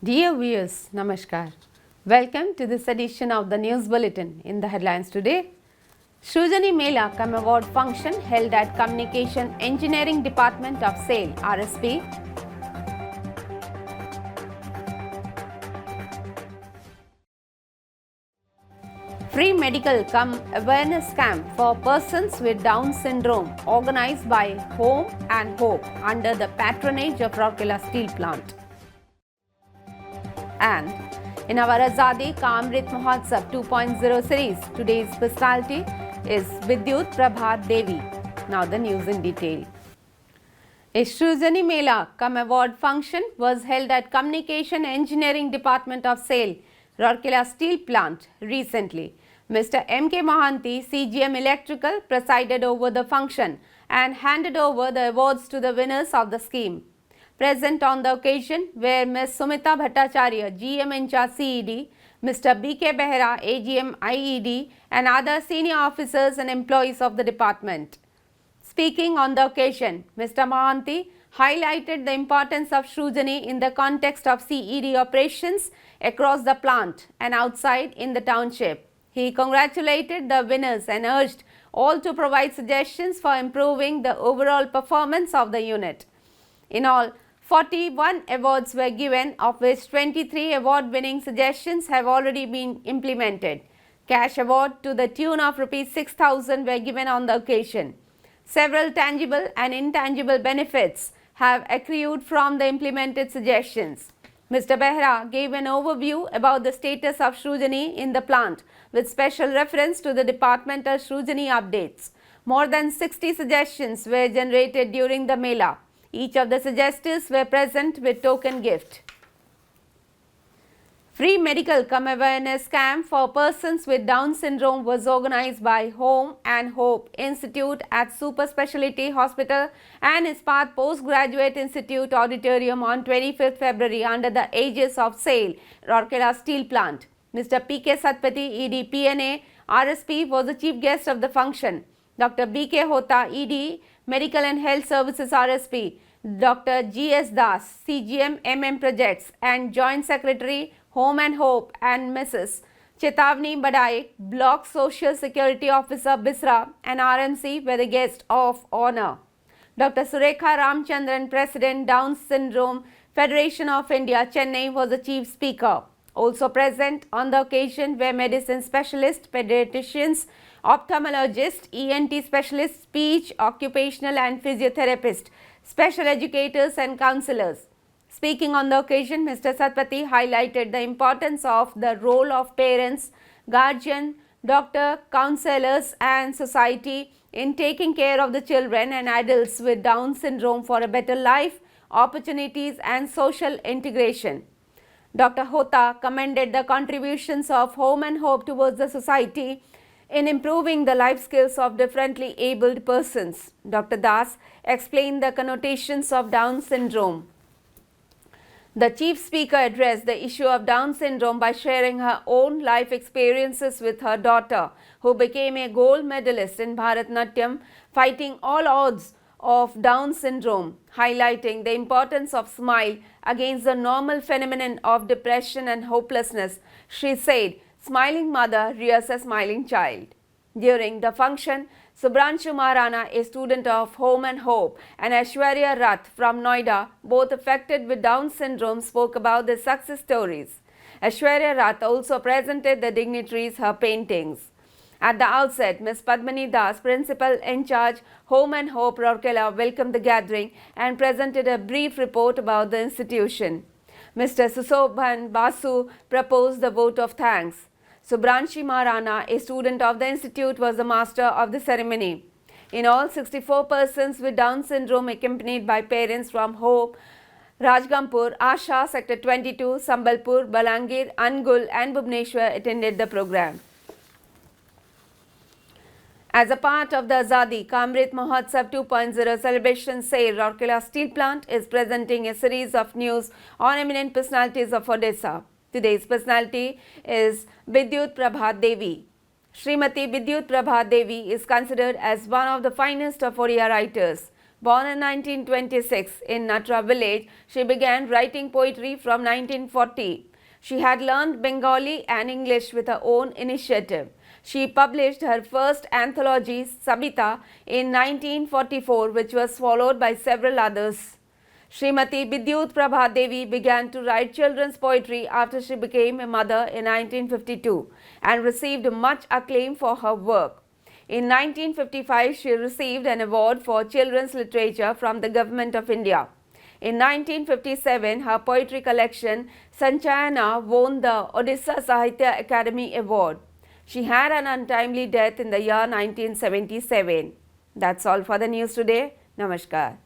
Dear viewers, Namaskar. Welcome to this edition of the News Bulletin. In the headlines today, Shrujani Mela Come Award function held at Communication Engineering Department of SAIL, RSP. Free medical cum awareness camp for persons with Down syndrome organized by Home and Hope under the patronage of Rourkela Steel Plant. And in our Azadi Ka Amrit Mahotsav 2.0 series, today's personality is Vidyut Prabha Devi. Now the news in detail. A Shrujani Mela Cum Award function was held at Communication Engineering Department of SAIL, Rourkela Steel Plant recently. Mr. M.K. Mohanty, CGM Electrical, presided over the function and handed over the awards to the winners of the scheme. Present on the occasion were Ms. Sumita Bhattacharya, GM in charge CED, Mr. B.K. Behera, AGM IED, and other senior officers and employees of the department. Speaking on the occasion, Mr. Mohanty highlighted the importance of Shrujani in the context of CED operations across the plant and outside in the township. He congratulated the winners and urged all to provide suggestions for improving the overall performance of the unit. In all, 41 awards were given, of which 23 award-winning suggestions have already been implemented. Cash award to the tune of Rs 6,000 were given on the occasion. Several tangible and intangible benefits have accrued from the implemented suggestions. Mr. Behera gave an overview about the status of Shrujani in the plant with special reference to the departmental Shrujani updates. More than 60 suggestions were generated during the Mela. Each of the suggestors were present with token gift. Free medical cum awareness camp for persons with Down syndrome was organized by Home and Hope Institute at Super Speciality Hospital and Ispat Postgraduate Institute Auditorium on 25th February under the aegis of SAIL, Rourkela Steel Plant. Mr. P.K. Satpathy, ED PNA, RSP, was the chief guest of the function. Dr. B.K. Hota, ED, Medical and Health Services RSP, Dr. G.S. Das, CGM MM Projects, and Joint Secretary, Home and Hope, and Mrs. Chetavni Badai, Block Social Security Officer, Bisra, and RMC were the guests of honor. Dr. Surekha Ramchandran, President, Down Syndrome Federation of India, Chennai, was the chief speaker. Also present on the occasion were medicine specialists, pediatricians, ophthalmologists, ENT specialists, speech, occupational and physiotherapists, special educators and counselors. Speaking on the occasion, Mr. Satpathy highlighted the importance of the role of parents, guardian, doctor, counselors and society in taking care of the children and adults with Down syndrome for a better life, opportunities and social integration. Dr. Hota commended the contributions of Home and Hope towards the society in improving the life skills of differently abled persons. Dr. Das explained the connotations of Down syndrome. The chief speaker addressed the issue of Down syndrome by sharing her own life experiences with her daughter, who became a gold medalist in Bharatanatyam, fighting all odds of Down syndrome, highlighting the importance of smile against the normal phenomenon of depression and hopelessness. She said, "Smiling mother rears a smiling child." During the function, Subhranshu Maharana, a student of Home and Hope, and Aishwarya Rath from Noida, both affected with Down syndrome, spoke about their success stories. Aishwarya Rath also presented the dignitaries her paintings. At the outset, Ms. Padmani Das, Principal in charge, Home and Hope, Rourkela, welcomed the gathering and presented a brief report about the institution. Mr. Susobhan Basu proposed the vote of thanks. Subhranshi Maharana, a student of the institute, was the master of the ceremony. In all, 64 persons with Down syndrome, accompanied by parents from Hope, Rajgampur, Asha, Sector 22, Sambalpur, Balangir, Angul and Bhubneshwar attended the program. As a part of the Azadi Ka Amrit Mahotsav 2.0 celebration, SAIL, Rourkela Steel Plant is presenting a series of news on eminent personalities of Odisha. Today's personality is Vidyut Prabha Devi. Srimati Vidyut Prabha Devi is considered as one of the finest of Odia writers. Born in 1926 in Natra village, she began writing poetry from 1940. She had learned Bengali and English with her own initiative. She published her first anthology, Sabita, in 1944, which was followed by several others. Srimati Bidyut Prabha Devi began to write children's poetry after she became a mother in 1952 and received much acclaim for her work. In 1955, she received an award for children's literature from the Government of India. In 1957, her poetry collection Sanchayana won the Odisha Sahitya Academy Award. She had an untimely death in the year 1977. That's all for the news today. Namaskar.